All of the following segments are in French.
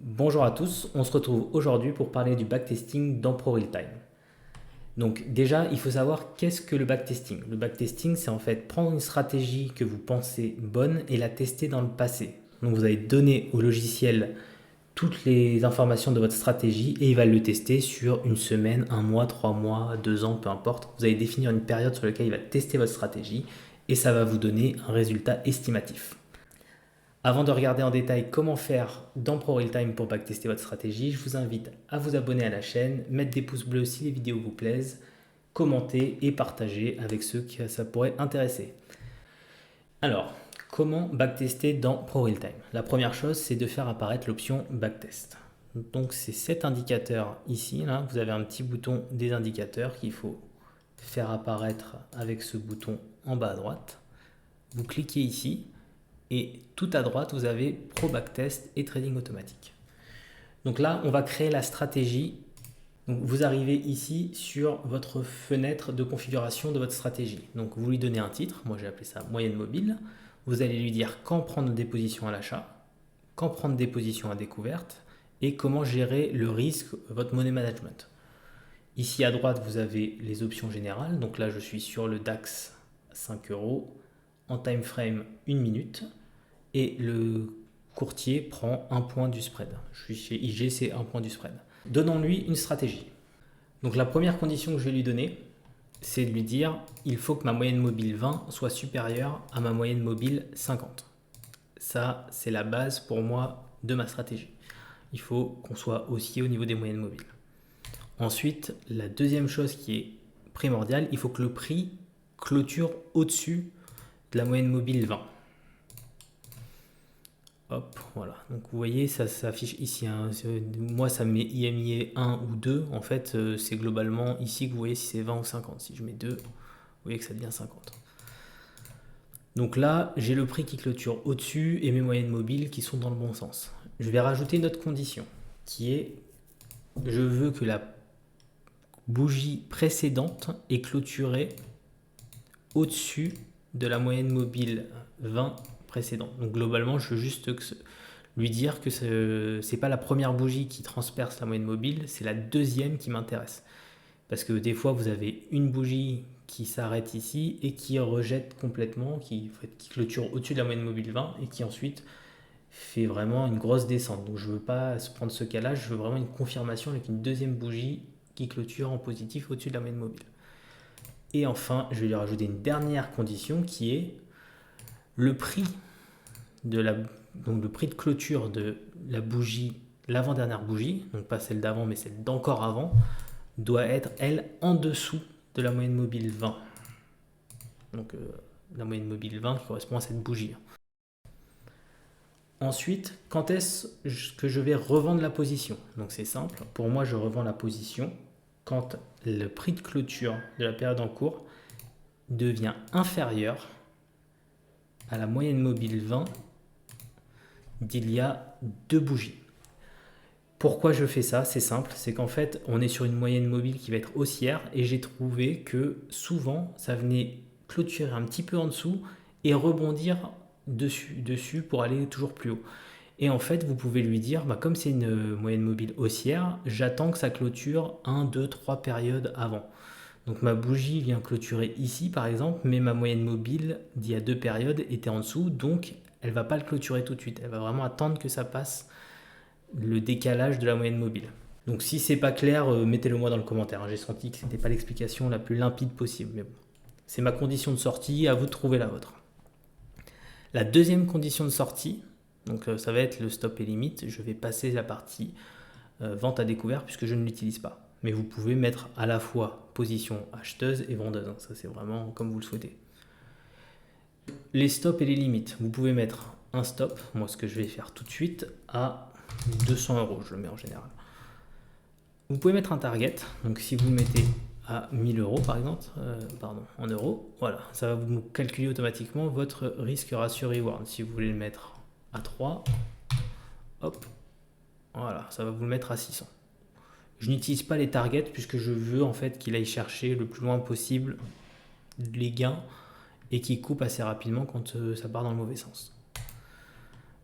Bonjour à tous, on se retrouve aujourd'hui pour parler du backtesting dans ProRealTime. Donc déjà, il faut savoir qu'est-ce que le backtesting. Le backtesting, c'est en fait prendre une stratégie que vous pensez bonne et la tester dans le passé. Donc vous allez donner au logiciel toutes les informations de votre stratégie et il va le tester sur une semaine, un mois, 3 mois, 2 ans, peu importe. Vous allez définir une période sur laquelle il va tester votre stratégie et ça va vous donner un résultat estimatif. Avant de regarder en détail comment faire dans ProRealTime pour backtester votre stratégie, je vous invite à vous abonner à la chaîne, mettre des pouces bleus si les vidéos vous plaisent, commenter et partager avec ceux que ça pourrait intéresser. Alors, comment backtester dans ProRealTime? La première chose, c'est de faire apparaître l'option Backtest. Donc c'est cet indicateur ici, là, vous avez un petit bouton des indicateurs qu'il faut faire apparaître avec ce bouton en bas à droite. Vous cliquez ici et tout à droite, vous avez Pro Backtest et Trading automatique. Donc là, on va créer la stratégie. Donc vous arrivez ici sur votre fenêtre de configuration de votre stratégie. Donc vous lui donnez un titre, moi j'ai appelé ça moyenne mobile. Vous allez lui dire quand prendre des positions à l'achat, quand prendre des positions à découverte et comment gérer le risque, votre money management. Ici à droite, vous avez les options générales. Donc là, je suis sur le DAX 5 euros en time frame 1 minute et le courtier prend un point du spread. Je suis chez IG, c'est un point du spread. Donnons-lui une stratégie. Donc la première condition que je vais lui donner, c'est de lui dire il faut que ma moyenne mobile 20 soit supérieure à ma moyenne mobile 50. Ça, c'est la base pour moi de ma stratégie. Il faut qu'on soit aussi au niveau des moyennes mobiles. Ensuite, la deuxième chose qui est primordiale, il faut que le prix clôture au-dessus de la moyenne mobile 20. Hop, voilà. Donc vous voyez, ça s'affiche ici. Hein. Moi, ça me met IMIA 1 ou 2. En fait, c'est globalement ici que vous voyez si c'est 20 ou 50. Si je mets 2, vous voyez que ça devient 50. Donc là, j'ai le prix qui clôture au-dessus et mes moyennes mobiles qui sont dans le bon sens. Je vais rajouter une autre condition qui est je veux que la bougie précédente est clôturée au-dessus de la moyenne mobile 20 précédente. Donc globalement, je veux juste lui dire que ce n'est pas la première bougie qui transperce la moyenne mobile, c'est la deuxième qui m'intéresse. Parce que des fois, vous avez une bougie qui s'arrête ici et qui rejette complètement, qui clôture au-dessus de la moyenne mobile 20 et qui ensuite fait vraiment une grosse descente. Donc je ne veux pas se prendre ce cas-là, je veux vraiment une confirmation avec une deuxième bougie qui clôture en positif au-dessus de la moyenne mobile. Et enfin, je vais lui rajouter une dernière condition qui est le prix donc le prix de clôture de la bougie, l'avant-dernière bougie, donc pas celle d'avant mais celle d'encore avant, doit être elle en dessous de la moyenne mobile 20. Donc la moyenne mobile 20 qui correspond à cette bougie. Ensuite, quand est-ce que je vais revendre la position? Donc c'est simple, pour moi je revends la position quand le prix de clôture de la période en cours devient inférieur à la moyenne mobile 20 d'il y a 2 bougies. Pourquoi je fais ça? C'est simple, c'est qu'en fait on est sur une moyenne mobile qui va être haussière et j'ai trouvé que souvent ça venait clôturer un petit peu en dessous et rebondir dessus pour aller toujours plus haut. Et en fait vous pouvez lui dire, comme c'est une moyenne mobile haussière, j'attends que ça clôture 1, 2, 3 périodes avant. Donc ma bougie vient clôturer ici par exemple, mais ma moyenne mobile d'il y a 2 périodes était en dessous, donc elle ne va pas le clôturer tout de suite, elle va vraiment attendre que ça passe le décalage de la moyenne mobile. Donc si c'est pas clair, mettez-le moi dans le commentaire. J'ai senti que c'était pas l'explication la plus limpide possible, mais bon. C'est ma condition de sortie, à vous de trouver la vôtre. La deuxième condition de sortie, donc ça va être le stop et limite. Je vais passer la partie vente à découvert puisque je ne l'utilise pas. Mais vous pouvez mettre à la fois position acheteuse et vendeuse. Ça c'est vraiment comme vous le souhaitez. Les stops et les limites, vous pouvez mettre un stop, moi ce que je vais faire tout de suite, à 200 euros, je le mets en général. Vous pouvez mettre un target, donc si vous le mettez à 1000 euros par exemple, en euros, voilà, ça va vous calculer automatiquement votre risque ratio reward. Si vous voulez le mettre à 3, hop, voilà, ça va vous le mettre à 600. Je n'utilise pas les targets puisque je veux en fait qu'il aille chercher le plus loin possible les gains et qu'il coupe assez rapidement quand ça part dans le mauvais sens.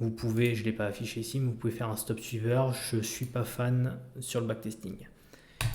Vous pouvez, je ne l'ai pas affiché ici, mais vous pouvez faire un stop suiveur. Je ne suis pas fan sur le backtesting.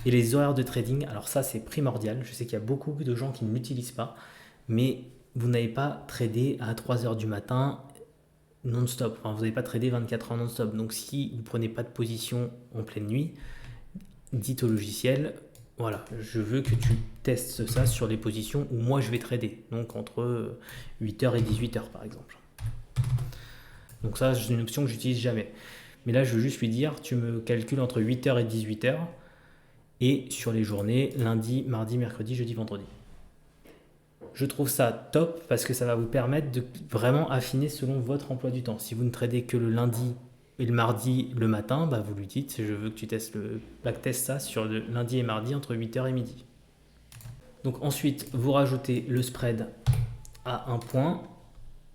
Et les horaires de trading, alors ça c'est primordial. Je sais qu'il y a beaucoup de gens qui ne l'utilisent pas, mais vous n'avez pas tradé à 3 heures du matin non-stop. Enfin, vous n'avez pas tradé 24 heures non-stop. Donc si vous ne prenez pas de position en pleine nuit, dites au logiciel, voilà, je veux que tu testes ça sur les positions où moi je vais trader. Donc entre 8h et 18h par exemple. Donc ça, c'est une option que j'utilise jamais. Mais là, je veux juste lui dire, tu me calcules entre 8h et 18h et sur les journées, lundi, mardi, mercredi, jeudi, vendredi. Je trouve ça top parce que ça va vous permettre de vraiment affiner selon votre emploi du temps. Si vous ne tradez que le lundi et le mardi le matin, bah vous lui dites, je veux que tu testes le backtest ça sur le lundi et mardi entre 8h et midi. Donc ensuite, vous rajoutez le spread à un point.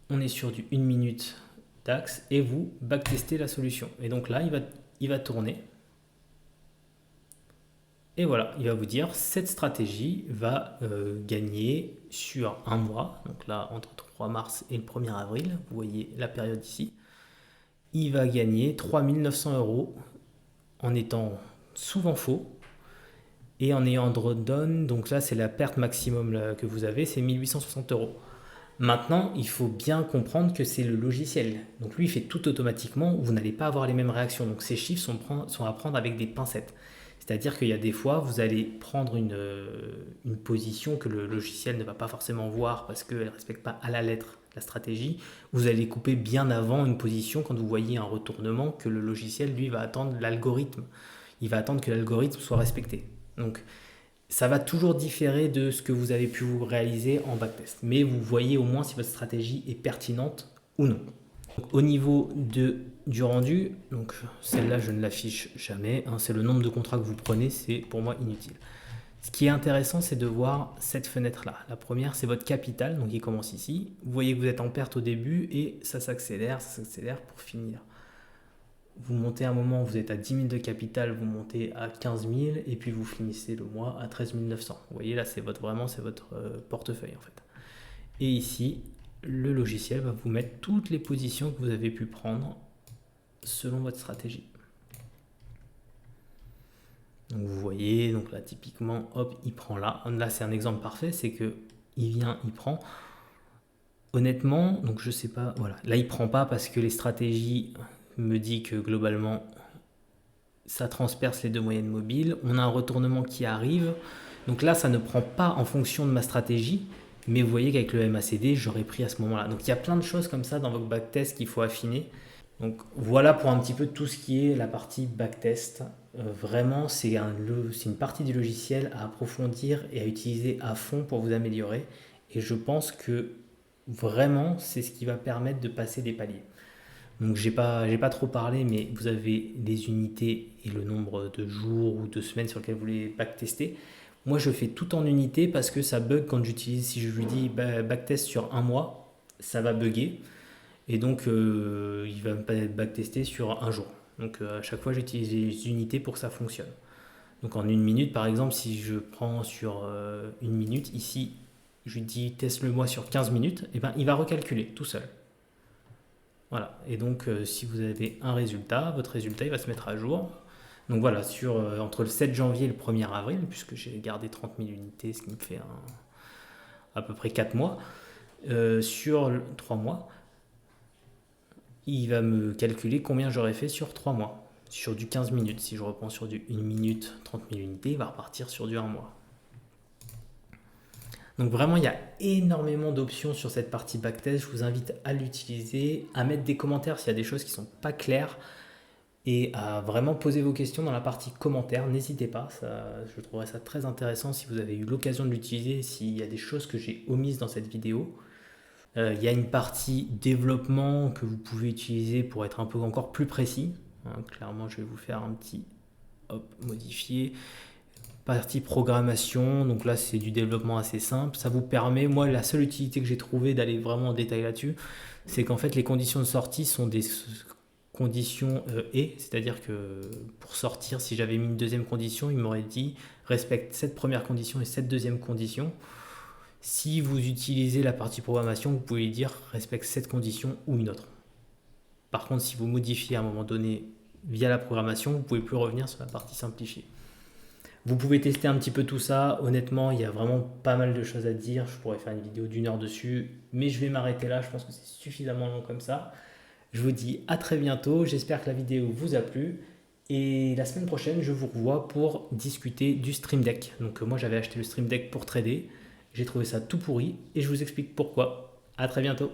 On est sur du 1 minute DAX et vous backtestez la solution. Et donc là, il va tourner. Et voilà, il va vous dire, cette stratégie va gagner sur un mois, donc là entre 3 mars et le 1er avril, vous voyez la période ici, il va gagner 3 900 € en étant souvent faux et en ayant drawdown, donc là c'est la perte maximum là, que vous avez, c'est 1860 €. Maintenant, il faut bien comprendre que c'est le logiciel. Donc lui, il fait tout automatiquement, vous n'allez pas avoir les mêmes réactions. Donc ces chiffres sont à prendre avec des pincettes. C'est-à-dire qu'il y a des fois, vous allez prendre une position que le logiciel ne va pas forcément voir parce qu'elle ne respecte pas à la lettre la stratégie. Vous allez couper bien avant une position quand vous voyez un retournement que le logiciel, lui, va attendre l'algorithme. Il va attendre que l'algorithme soit respecté. Donc, ça va toujours différer de ce que vous avez pu vous réaliser en backtest. Mais vous voyez au moins si votre stratégie est pertinente ou non. Donc, au niveau du rendu, donc celle-là je ne l'affiche jamais, hein, c'est le nombre de contrats que vous prenez, c'est pour moi inutile. Ce qui est intéressant, c'est de voir cette fenêtre-là. La première, c'est votre capital, donc il commence ici. Vous voyez que vous êtes en perte au début et ça s'accélère pour finir. Vous montez à un moment où vous êtes à 10 000 de capital, vous montez à 15 000 et puis vous finissez le mois à 13 900. Vous voyez là, c'est votre portefeuille en fait. Et ici, le logiciel va vous mettre toutes les positions que vous avez pu prendre selon votre stratégie. Donc vous voyez, donc là typiquement, hop, il prend là. Là c'est un exemple parfait, c'est que il vient, il prend. Honnêtement, donc je sais pas, voilà. Là il prend pas parce que les stratégies me dit que globalement ça transperce les deux moyennes mobiles. On a un retournement qui arrive. Donc là ça ne prend pas en fonction de ma stratégie. Mais vous voyez qu'avec le MACD, j'aurais pris à ce moment-là. Donc il y a plein de choses comme ça dans votre backtest qu'il faut affiner. Donc voilà pour un petit peu tout ce qui est la partie backtest. Vraiment, c'est une partie du logiciel à approfondir et à utiliser à fond pour vous améliorer. Et je pense que vraiment, c'est ce qui va permettre de passer des paliers. Donc j'ai pas trop parlé, mais vous avez les unités et le nombre de jours ou de semaines sur lesquelles vous voulez backtester. Moi, je fais tout en unités parce que ça bug quand j'utilise. Si je lui dis backtest sur un mois, ça va bugger. Et donc, il va me backtester sur un jour. Donc, à chaque fois, j'utilise les unités pour que ça fonctionne. Donc, en une minute, par exemple, si je prends sur une minute, ici, je lui dis teste le mois sur 15 minutes, et ben, il va recalculer tout seul. Voilà. Et donc, si vous avez un résultat, votre résultat, il va se mettre à jour. Donc voilà, entre le 7 janvier et le 1er avril, puisque j'ai gardé 30 000 unités, ce qui me fait à peu près 4 mois, sur 3 mois, il va me calculer combien j'aurais fait sur 3 mois, sur du 15 minutes. Si je reprends sur du 1 minute, 30 000 unités, il va repartir sur du 1 mois. Donc vraiment, il y a énormément d'options sur cette partie backtest. Je vous invite à l'utiliser, à mettre des commentaires s'il y a des choses qui ne sont pas claires et à vraiment poser vos questions dans la partie commentaires. N'hésitez pas, je trouverais ça très intéressant si vous avez eu l'occasion de l'utiliser, s'il y a des choses que j'ai omises dans cette vidéo. Il y a une partie développement que vous pouvez utiliser pour être un peu encore plus précis. Clairement, je vais vous faire un petit modifier. Partie programmation, donc là c'est du développement assez simple. Ça vous permet, moi la seule utilité que j'ai trouvé d'aller vraiment en détail là-dessus, c'est qu'en fait les conditions de sortie sont des conditions c'est-à-dire que pour sortir, si j'avais mis une deuxième condition, il m'aurait dit respecte cette première condition et cette deuxième condition. Si vous utilisez la partie programmation, vous pouvez dire respecte cette condition ou une autre. Par contre, si vous modifiez à un moment donné via la programmation, vous ne pouvez plus revenir sur la partie simplifiée. Vous pouvez tester un petit peu tout ça. Honnêtement, il y a vraiment pas mal de choses à dire. Je pourrais faire une vidéo d'1 heure dessus, mais je vais m'arrêter là. Je pense que c'est suffisamment long comme ça. Je vous dis à très bientôt. J'espère que la vidéo vous a plu. Et la semaine prochaine, je vous revois pour discuter du Stream Deck. Donc moi, j'avais acheté le Stream Deck pour trader. J'ai trouvé ça tout pourri et je vous explique pourquoi. À très bientôt.